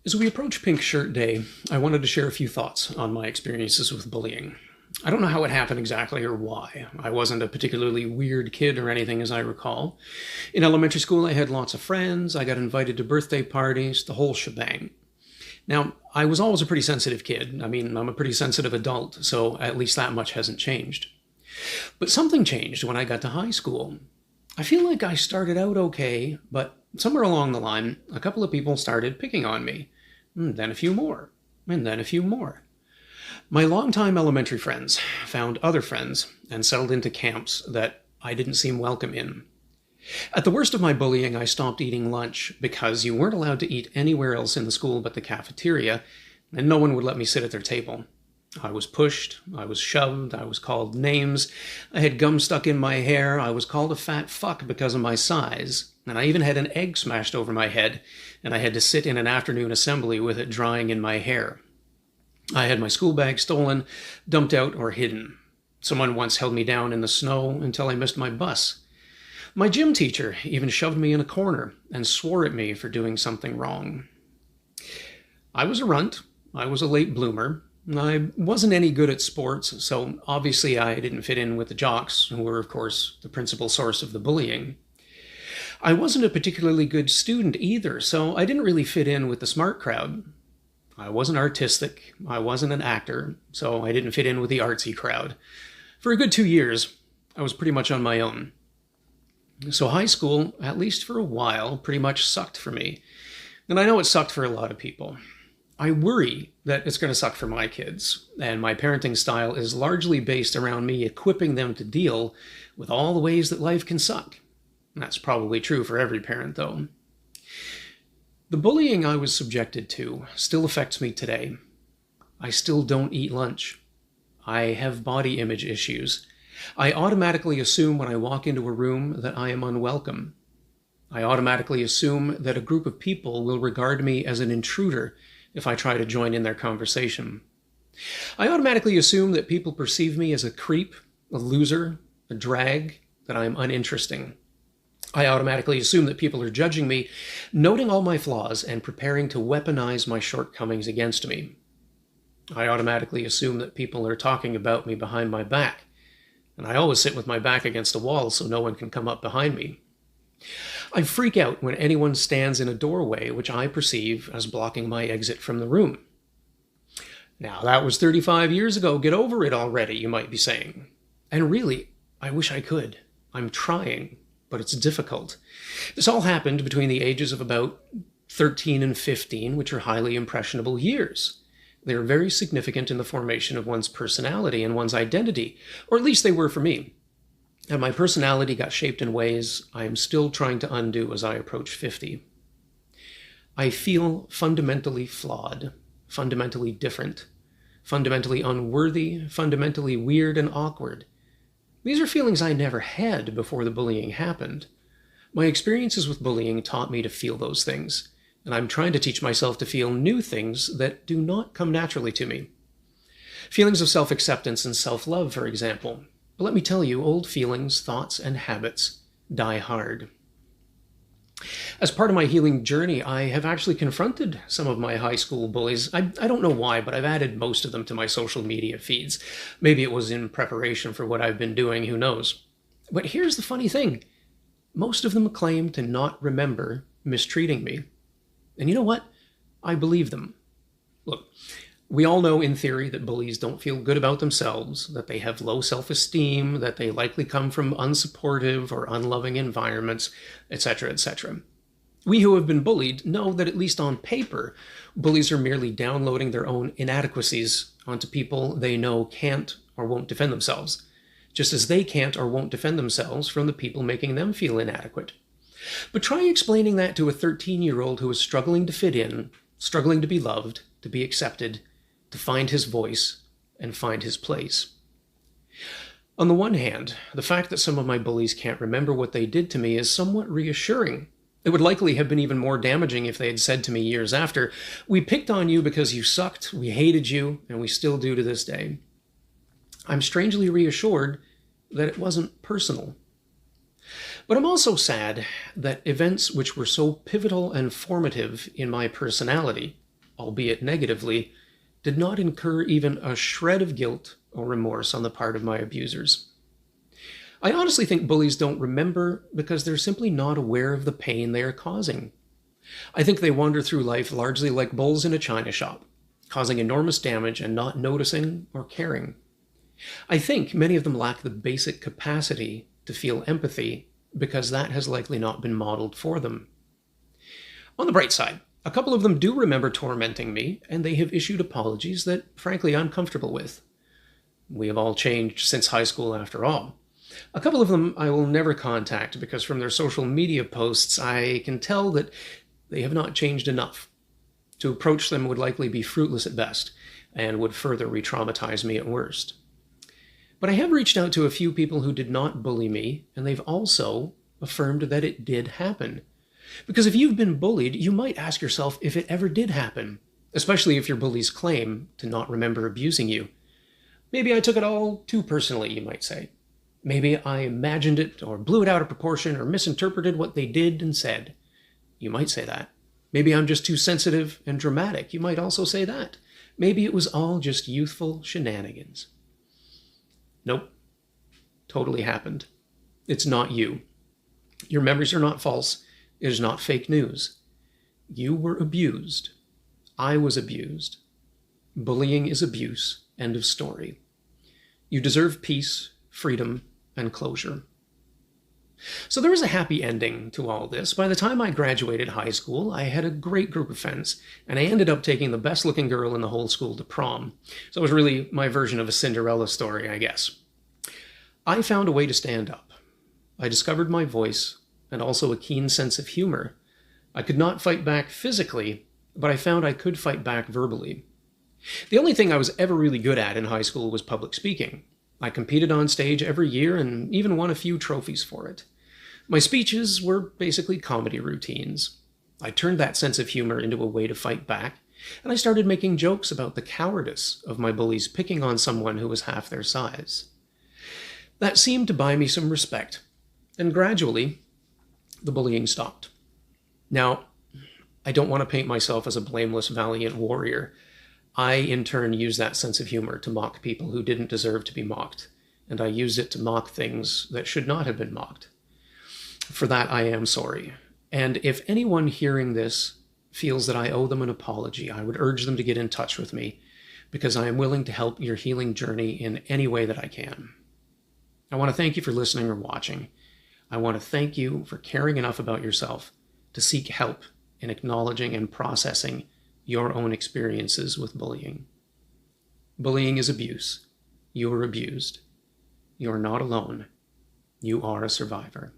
As we approach Pink Shirt Day, I wanted to share a few thoughts on my experiences with bullying. I don't know how it happened exactly or why. I wasn't a particularly weird kid or anything, as I recall. In elementary school, I had lots of friends, I got invited to birthday parties, the whole shebang. Now, I was always a pretty sensitive kid. I mean, I'm a pretty sensitive adult, so at least that much hasn't changed. But something changed when I got to high school. I feel like I started out okay, but somewhere along the line, a couple of people started picking on me. And then a few more. And then a few more. My longtime elementary friends found other friends and settled into camps that I didn't seem welcome in. At the worst of my bullying, I stopped eating lunch because you weren't allowed to eat anywhere else in the school but the cafeteria, and no one would let me sit at their table. I was pushed, I was shoved, I was called names, I had gum stuck in my hair, I was called a fat fuck because of my size, and I even had an egg smashed over my head, and I had to sit in an afternoon assembly with it drying in my hair. I had my school bag stolen, dumped out, or hidden. Someone once held me down in the snow until I missed my bus. My gym teacher even shoved me in a corner and swore at me for doing something wrong. I was a runt, I was a late bloomer, I wasn't any good at sports, so obviously I didn't fit in with the jocks, who were, of course, the principal source of the bullying. I wasn't a particularly good student either, so I didn't really fit in with the smart crowd. I wasn't artistic, I wasn't an actor, so I didn't fit in with the artsy crowd. For a good 2 years, I was pretty much on my own. So high school, at least for a while, pretty much sucked for me. And I know it sucked for a lot of people. I worry that it's going to suck for my kids, and my parenting style is largely based around me equipping them to deal with all the ways that life can suck. And that's probably true for every parent, though. The bullying I was subjected to still affects me today. I still don't eat lunch. I have body image issues. I automatically assume when I walk into a room that I am unwelcome. I automatically assume that a group of people will regard me as an intruder if I try to join in their conversation. I automatically assume that people perceive me as a creep, a loser, a drag, that I am uninteresting. I automatically assume that people are judging me, noting all my flaws, and preparing to weaponize my shortcomings against me. I automatically assume that people are talking about me behind my back, and I always sit with my back against a wall so no one can come up behind me. I freak out when anyone stands in a doorway which I perceive as blocking my exit from the room. Now, that was 35 years ago. Get over it already, you might be saying. And really, I wish I could. I'm trying, but it's difficult. This all happened between the ages of about 13 and 15, which are highly impressionable years. They are very significant in the formation of one's personality and one's identity, or at least they were for me. And my personality got shaped in ways I am still trying to undo as I approach 50. I feel fundamentally flawed, fundamentally different, fundamentally unworthy, fundamentally weird and awkward. These are feelings I never had before the bullying happened. My experiences with bullying taught me to feel those things, and I'm trying to teach myself to feel new things that do not come naturally to me. Feelings of self-acceptance and self-love, for example. But let me tell you, old feelings, thoughts, and habits die hard. As part of my healing journey, I have actually confronted some of my high school bullies. I don't know why, but I've added most of them to my social media feeds. Maybe it was in preparation for what I've been doing, who knows. But here's the funny thing. Most of them claim to not remember mistreating me. And you know what? I believe them. Look, we all know in theory that bullies don't feel good about themselves, that they have low self-esteem, that they likely come from unsupportive or unloving environments, etc., etc. We who have been bullied know that at least on paper, bullies are merely downloading their own inadequacies onto people they know can't or won't defend themselves, just as they can't or won't defend themselves from the people making them feel inadequate. But try explaining that to a 13-year-old who is struggling to fit in, struggling to be loved, to be accepted, to find his voice and find his place. On the one hand, the fact that some of my bullies can't remember what they did to me is somewhat reassuring. It would likely have been even more damaging if they had said to me years after, "We picked on you because you sucked, we hated you, and we still do to this day." I'm strangely reassured that it wasn't personal. But I'm also sad that events which were so pivotal and formative in my personality, albeit negatively, did not incur even a shred of guilt or remorse on the part of my abusers. I honestly think bullies don't remember because they're simply not aware of the pain they are causing. I think they wander through life largely like bulls in a china shop, causing enormous damage and not noticing or caring. I think many of them lack the basic capacity to feel empathy because that has likely not been modeled for them. On the bright side, a couple of them do remember tormenting me, and they have issued apologies that, frankly, I'm comfortable with. We have all changed since high school after all. A couple of them I will never contact because from their social media posts I can tell that they have not changed enough. To approach them would likely be fruitless at best and would further re-traumatize me at worst. But I have reached out to a few people who did not bully me, and they've also affirmed that it did happen. Because if you've been bullied, you might ask yourself if it ever did happen, especially if your bullies claim to not remember abusing you. Maybe I took it all too personally, you might say. Maybe I imagined it or blew it out of proportion or misinterpreted what they did and said. You might say that. Maybe I'm just too sensitive and dramatic. You might also say that. Maybe it was all just youthful shenanigans. Nope. Totally happened. It's not you. Your memories are not false. It is not fake news. You were abused. I was abused. Bullying is abuse. End of story. You deserve peace, freedom, and closure. So there was a happy ending to all this. By the time I graduated high school, I had a great group of friends, and I ended up taking the best-looking girl in the whole school to prom. So it was really my version of a Cinderella story, I guess. I found a way to stand up. I discovered my voice and also a keen sense of humor. I could not fight back physically, but I found I could fight back verbally. The only thing I was ever really good at in high school was public speaking. I competed on stage every year and even won a few trophies for it. My speeches were basically comedy routines. I turned that sense of humor into a way to fight back, and I started making jokes about the cowardice of my bullies picking on someone who was half their size. That seemed to buy me some respect, and gradually, the bullying stopped. Now, I don't want to paint myself as a blameless, valiant warrior. I, in turn, used that sense of humor to mock people who didn't deserve to be mocked, and I used it to mock things that should not have been mocked. For that, I am sorry. And if anyone hearing this feels that I owe them an apology, I would urge them to get in touch with me, because I am willing to help your healing journey in any way that I can. I want to thank you for listening or watching. I want to thank you for caring enough about yourself to seek help in acknowledging and processing your own experiences with bullying. Bullying is abuse. You are abused. You are not alone. You are a survivor.